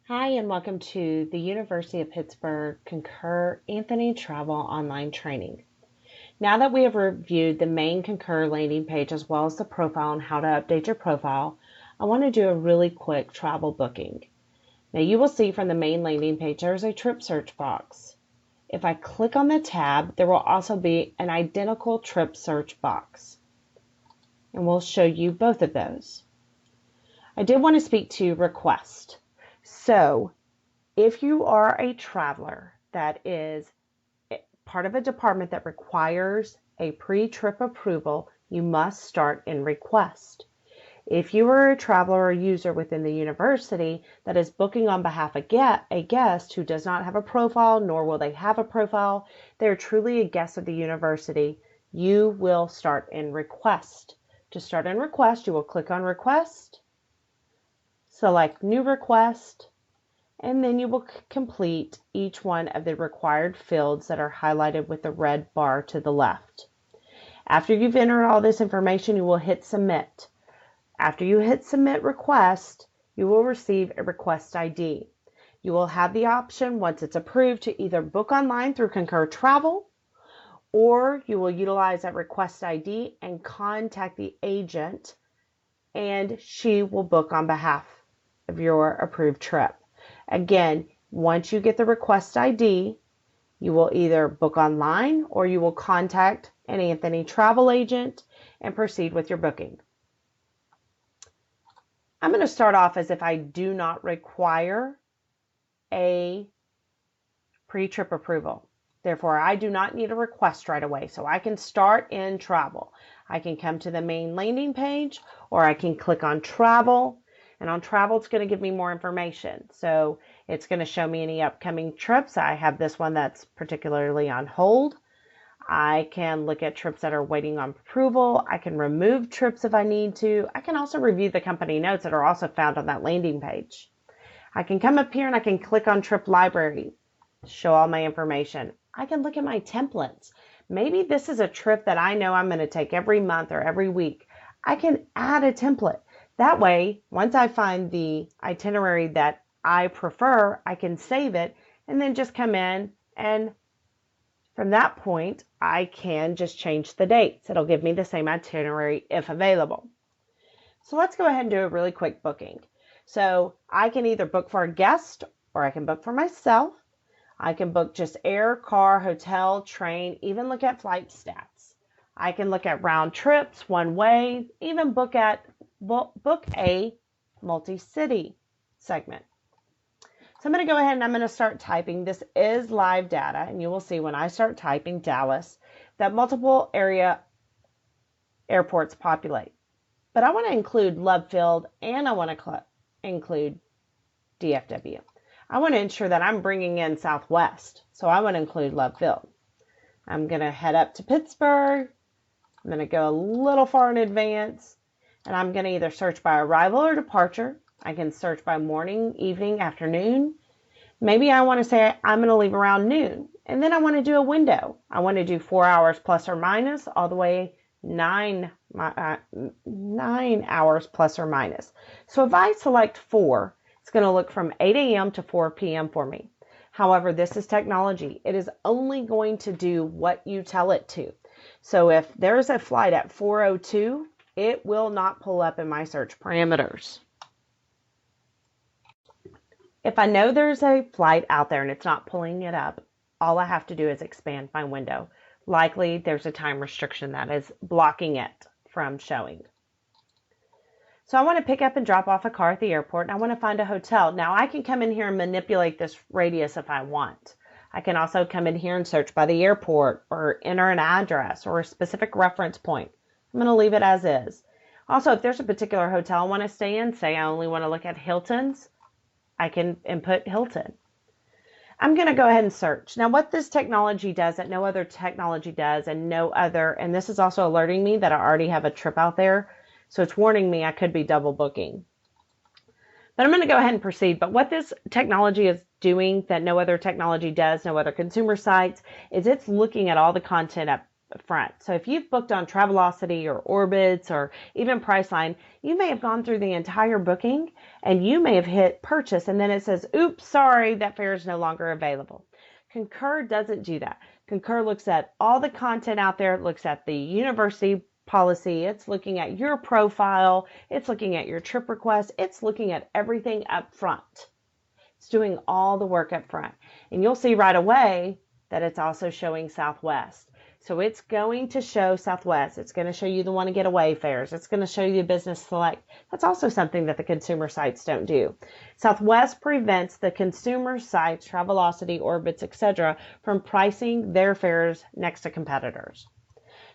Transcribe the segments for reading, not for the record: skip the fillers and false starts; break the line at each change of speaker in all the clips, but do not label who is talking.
Hi, and welcome to the University of Pittsburgh Concur AnthonyTravel online training. Now that we have reviewed the main Concur landing page as well as the profile and how to update your profile, I want to do a really quick travel booking. Now you will see from the main landing page there's a trip search box. If I click on the tab, there will also be an identical trip search box. And we'll show you both of those. I did want to speak to request. So if you are a traveler that is part of a department that requires a pre-trip approval, you must start in request. If you are a traveler or user within the university that is booking on behalf of a guest who does not have a profile, nor will they have a profile, they're truly a guest of the university, you will start in request. To start in request, you will click on request, select new request, and then you will complete each one of the required fields that are highlighted with the red bar to the left. After you've entered all this information, you will hit submit. After you hit submit request, you will receive a request ID. You will have the option, once it's approved, to either book online through Concur Travel, or you will utilize that request ID and contact the agent, and she will book on behalf of your approved trip. Again, once you get the request ID, you will either book online or you will contact an AnthonyTravel agent and proceed with your booking. I'm going to start off as if I do not require a pre-trip approval. Therefore, I do not need a request right away, so I can start in travel. I can come to the main landing page, or I can click on travel, and on travel it's going to give me more information. So it's going to show me any upcoming trips. I have this one that's particularly on hold. I can look at trips that are waiting on approval. I can remove trips if I need to. I can also review the company notes that are also found on that landing page. I can come up here and I can click on Trip Library, show all my information. I can look at my templates. Maybe this is a trip that I know I'm going to take every month or every week. I can add a template. That way, once I find the itinerary that I prefer, I can save it and then just come in, and from that point, I can just change the dates. It'll give me the same itinerary if available. So let's go ahead and do a really quick booking. So I can either book for a guest or I can book for myself. I can book just air, car, hotel, train, even look at flight stats. I can look at round trips, one way, even book a multi-city segment. So I'm going to go ahead and I'm going to start typing. This is live data, and you will see when I start typing Dallas that multiple area airports populate. But I want to include Love Field and I want to include DFW. I want to ensure that I'm bringing in Southwest, so I want to include Love Field. I'm going to head up to Pittsburgh. I'm going to go a little far in advance, and I'm going to either search by arrival or departure. I can search by morning, evening, afternoon. Maybe I want to say I'm going to leave around noon, and then I want to do a window. I want to do 4 hours plus or minus, all the way 9 hours plus or minus. So if I select 4, it's going to look from 8 a.m. to 4 p.m. for me. However, this is technology. It is only going to do what you tell it to. So if there's a flight at 4:02, it will not pull up in my search parameters. If I know there's a flight out there and it's not pulling it up, all I have to do is expand my window. Likely there's a time restriction that is blocking it from showing. So I want to pick up and drop off a car at the airport, and I want to find a hotel. Now I can come in here and manipulate this radius if I want. I can also come in here and search by the airport or enter an address or a specific reference point. I'm going to leave it as is. Also, if there's a particular hotel I want to stay in, say I only want to look at Hilton's, I can input Hilton. I'm going to go ahead and search. Now what this technology does that no other technology does, and this is also alerting me that I already have a trip out there, so it's warning me I could be double booking. But I'm going to go ahead and proceed. But what this technology is doing that no other technology does, no other consumer sites, is it's looking at all the content front. So if you've booked on Travelocity or Orbitz or even Priceline, you may have gone through the entire booking and you may have hit purchase and then it says, oops, sorry, that fare is no longer available. Concur doesn't do that. Concur looks at all the content out there, looks at the university policy, it's looking at your profile, it's looking at your trip request, it's looking at everything up front. It's doing all the work up front. And you'll see right away that it's also showing Southwest. So it's going to show Southwest. It's going to show you the want to get away fares. It's going to show you business select. That's also something that the consumer sites don't do. Southwest prevents the consumer sites, Travelocity, Orbitz, etc., from pricing their fares next to competitors.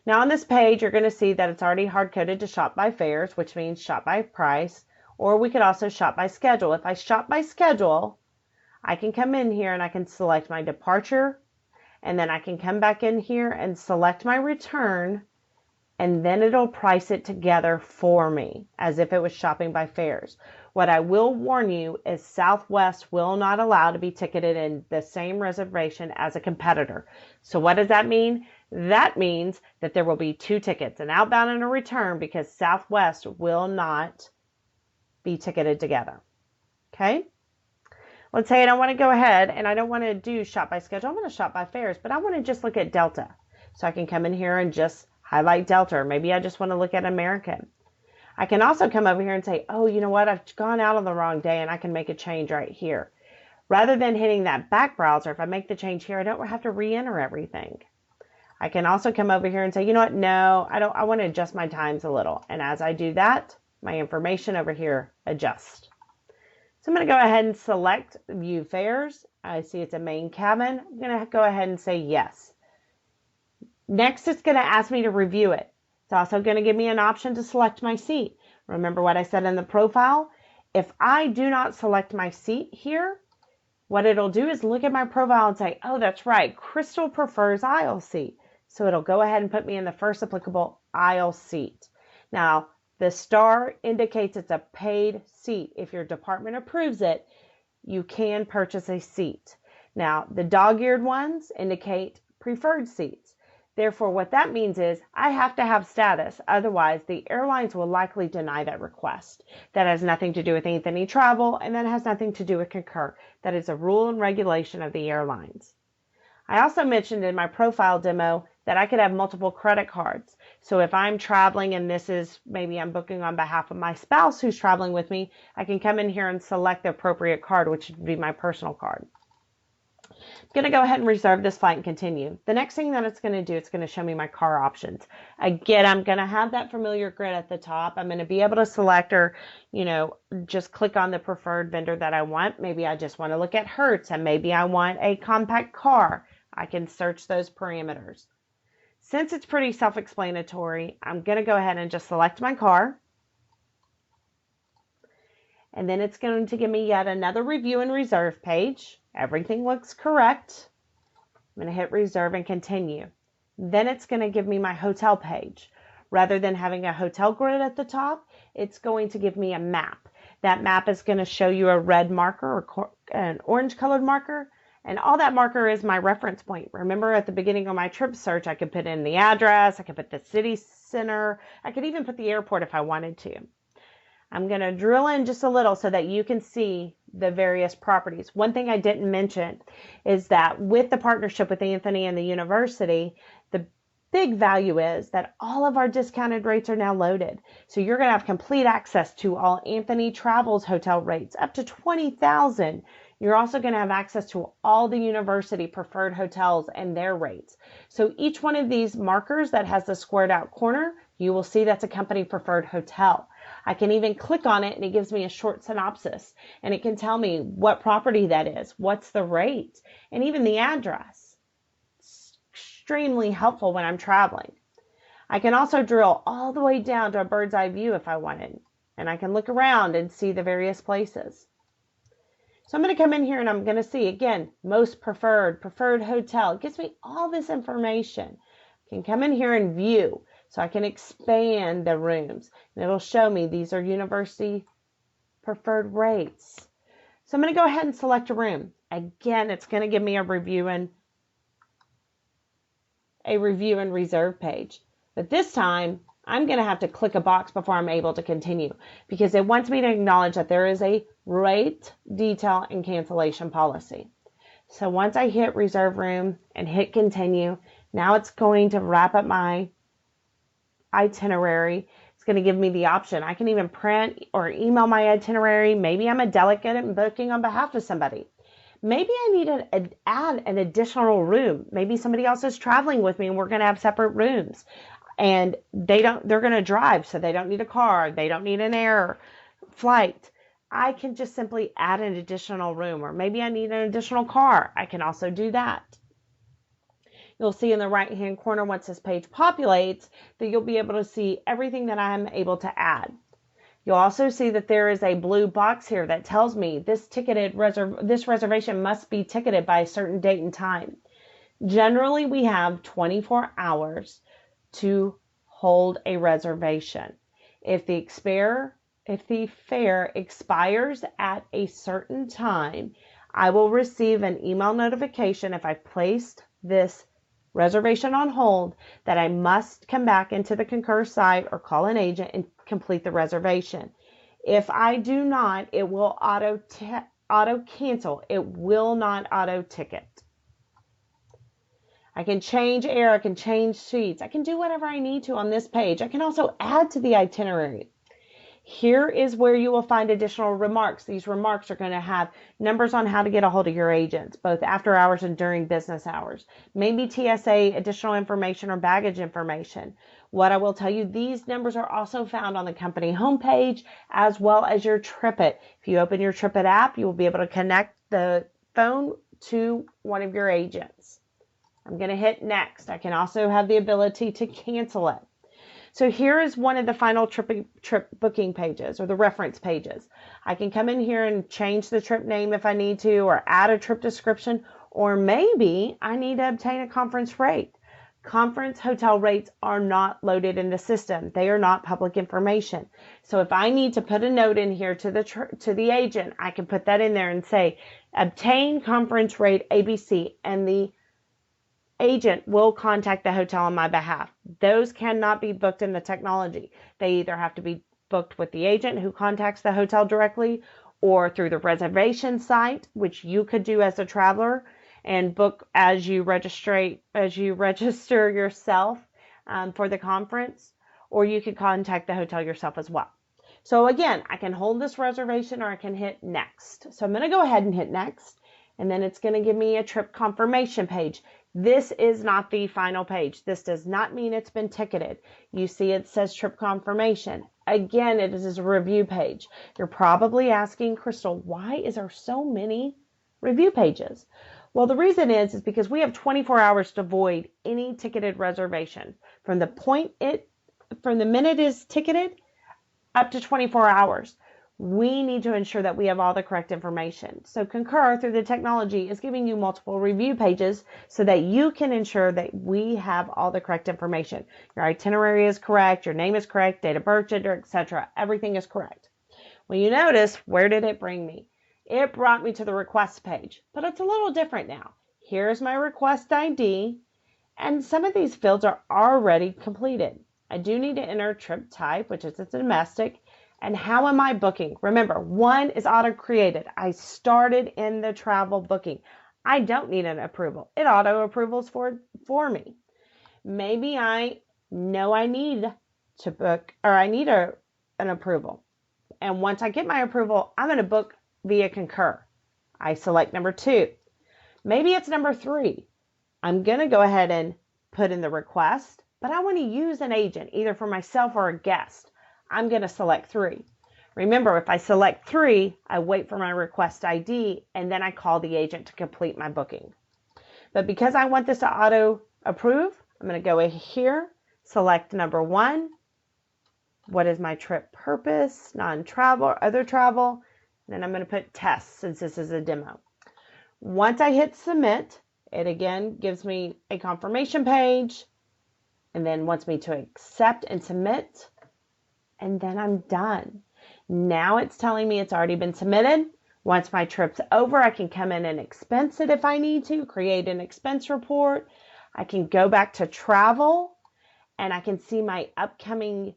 Now on this page, you're going to see that it's already hard-coded to shop by fares, which means shop by price, or we could also shop by schedule. If I shop by schedule, I can come in here and I can select my departure, and then I can come back in here and select my return, and then it'll price it together for me as if it was shopping by fares. What I will warn you is Southwest will not allow to be ticketed in the same reservation as a competitor. So what does that mean? That means that there will be two tickets, an outbound and a return, because Southwest will not be ticketed together. Okay? Let's say I don't want to go ahead and I don't want to do shop by schedule. I want to shop by fares, but I want to just look at Delta. So I can come in here and just highlight Delta, or maybe I just want to look at American. I can also come over here and say, oh, you know what? I've gone out on the wrong day and I can make a change right here. Rather than hitting that back browser, if I make the change here, I don't have to re-enter everything. I can also come over here and say, you know what? No, I want to adjust my times a little. And as I do that, my information over here adjusts. So I'm going to go ahead and select View Fares. I see it's a main cabin. I'm going to go ahead and say yes. Next, it's going to ask me to review it. It's also going to give me an option to select my seat. Remember what I said in the profile? If I do not select my seat here, what it'll do is look at my profile and say, oh, that's right, Crystal prefers aisle seat. So it'll go ahead and put me in the first applicable aisle seat. Now, the star indicates it's a paid seat. If your department approves it, you can purchase a seat. Now, the dog-eared ones indicate preferred seats. Therefore, what that means is I have to have status. Otherwise, the airlines will likely deny that request. That has nothing to do with AnthonyTravel, and that has nothing to do with Concur. That is a rule and regulation of the airlines. I also mentioned in my profile demo that I could have multiple credit cards. So if I'm traveling and this is maybe I'm booking on behalf of my spouse who's traveling with me, I can come in here and select the appropriate card, which would be my personal card. I'm going to go ahead and reserve this flight and continue. The next thing that it's going to do, it's going to show me my car options. Again, I'm going to have that familiar grid at the top. I'm going to be able to select or, just click on the preferred vendor that I want. Maybe I just want to look at Hertz, and maybe I want a compact car. I can search those parameters. Since it's pretty self-explanatory, I'm going to go ahead and just select my car. And then it's going to give me yet another review and reserve page. Everything looks correct. I'm going to hit reserve and continue. Then it's going to give me my hotel page. Rather than having a hotel grid at the top, it's going to give me a map. That map is going to show you a red marker or an orange colored marker. And all that marker is my reference point. Remember at the beginning of my trip search, I could put in the address, I could put the city center, I could even put the airport if I wanted to. I'm going to drill in just a little so that you can see the various properties. One thing I didn't mention is that with the partnership with Anthony and the university, the big value is that all of our discounted rates are now loaded. So you're going to have complete access to all AnthonyTravel's hotel rates, up to $20,000. You're also going to have access to all the university preferred hotels and their rates. So each one of these markers that has the squared out corner, you will see that's a company preferred hotel. I can even click on it and it gives me a short synopsis, and it can tell me what property that is, what's the rate, and even the address. It's extremely helpful when I'm traveling. I can also drill all the way down to a bird's eye view if I wanted, and I can look around and see the various places. So I'm going to come in here and I'm going to see, again, most preferred hotel. It gives me all this information. I can come in here and view. So I can expand the rooms. And it'll show me these are university preferred rates. So I'm going to go ahead and select a room. Again, it's going to give me a review and a review and reserve page. But this time, I'm going to have to click a box before I'm able to continue because it wants me to acknowledge that there is a rate, detail, and cancellation policy. So once I hit reserve room and hit continue, now it's going to wrap up my itinerary. It's going to give me the option. I can even print or email my itinerary. Maybe I'm a delegate and booking on behalf of somebody. Maybe I need to add an additional room. Maybe somebody else is traveling with me and we're going to have separate rooms. And they're going to drive, so they don't need a car. They don't need an air flight. I can just simply add an additional room, or maybe I need an additional car. I can also do that. You'll see in the right-hand corner, once this page populates, that you'll be able to see everything that I'm able to add. You'll also see that there is a blue box here that tells me this reservation must be ticketed by a certain date and time. Generally, we have 24 hours to hold a reservation. If the fare expires at a certain time, I will receive an email notification if I placed this reservation on hold that I must come back into the Concur site or call an agent and complete the reservation. If I do not, it will auto cancel. It will not auto ticket. I can change air, I can change seats, I can do whatever I need to on this page. I can also add to the itinerary. Here is where you will find additional remarks. These remarks are going to have numbers on how to get a hold of your agents, both after hours and during business hours. Maybe TSA additional information or baggage information. What I will tell you, these numbers are also found on the company homepage as well as your TripIt. If you open your TripIt app, you will be able to connect the phone to one of your agents. I'm going to hit next. I can also have the ability to cancel it. So here is one of the final trip booking pages, or the reference pages. I can come in here and change the trip name if I need to, or add a trip description, or maybe I need to obtain a conference rate. Conference hotel rates are not loaded in the system. They are not public information. So if I need to put a note in here to the agent, I can put that in there and say, obtain conference rate ABC, and the agent will contact the hotel on my behalf. Those cannot be booked in the technology. They either have to be booked with the agent who contacts the hotel directly, or through the reservation site, which you could do as a traveler and book as you register yourself for the conference, or you could contact the hotel yourself as well. So again, I can hold this reservation or I can hit next. So I'm going to go ahead and hit next, and then it's going to give me a trip confirmation page. This is not the final page. This does not mean it's been ticketed. You see it says trip confirmation. Again, it is a review page. You're probably asking, Crystal, why is there so many review pages? Well, the reason is because we have 24 hours to void any ticketed reservation. From the minute it's ticketed up to 24 hours. We need to ensure that we have all the correct information. So Concur, through the technology, is giving you multiple review pages so that you can ensure that we have all the correct information. Your itinerary is correct, your name is correct, date of birth, gender, etc. Everything is correct. Well, you notice, where did it bring me? It brought me to the request page, but it's a little different now. Here's my request ID, and some of these fields are already completed. I do need to enter trip type, which is a domestic. And how am I booking? Remember, one is auto-created. I started in the travel booking. I don't need an approval. It auto-approvals for me. Maybe I know I need to book, or I need an approval. And once I get my approval, I'm going to book via Concur. I select number 2. Maybe it's number 3. I'm going to go ahead and put in the request, but I want to use an agent, either for myself or a guest. I'm going to select 3. Remember, if I select 3, I wait for my request ID, and then I call the agent to complete my booking. But because I want this to auto approve, I'm going to go here, select number 1. What is my trip purpose? Non-travel or other travel. And then I'm going to put test, since this is a demo. Once I hit submit, it again gives me a confirmation page, and then wants me to accept and submit. And then I'm done. Now it's telling me it's already been submitted. Once my trip's over, I can come in and expense it if I need to, create an expense report. I can go back to travel and I can see my upcoming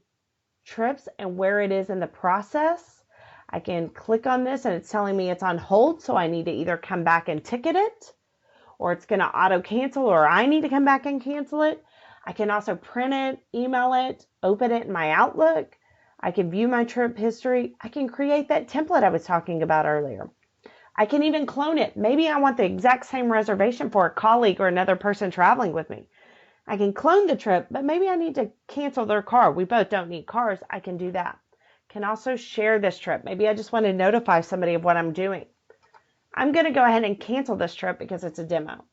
trips and where it is in the process. I can click on this and it's telling me it's on hold, so I need to either come back and ticket it, or it's going to auto cancel, or I need to come back and cancel it. I can also print it, email it, open it in my Outlook. I can view my trip history. I can create that template I was talking about earlier. I can even clone it. Maybe I want the exact same reservation for a colleague or another person traveling with me. I can clone the trip, but maybe I need to cancel their car. We both don't need cars. I can do that. Can also share this trip. Maybe I just want to notify somebody of what I'm doing. I'm going to go ahead and cancel this trip because it's a demo.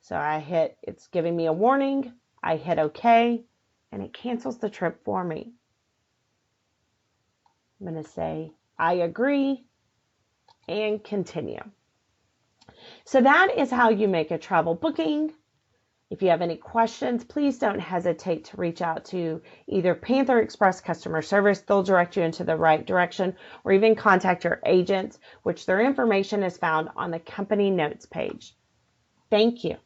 So I hit, it's giving me a warning. I hit OK, and it cancels the trip for me. I'm going to say, I agree, and continue. So that is how you make a travel booking. If you have any questions, please don't hesitate to reach out to either Panther Express customer service. They'll direct you into the right direction, or even contact your agent, which their information is found on the company notes page. Thank you.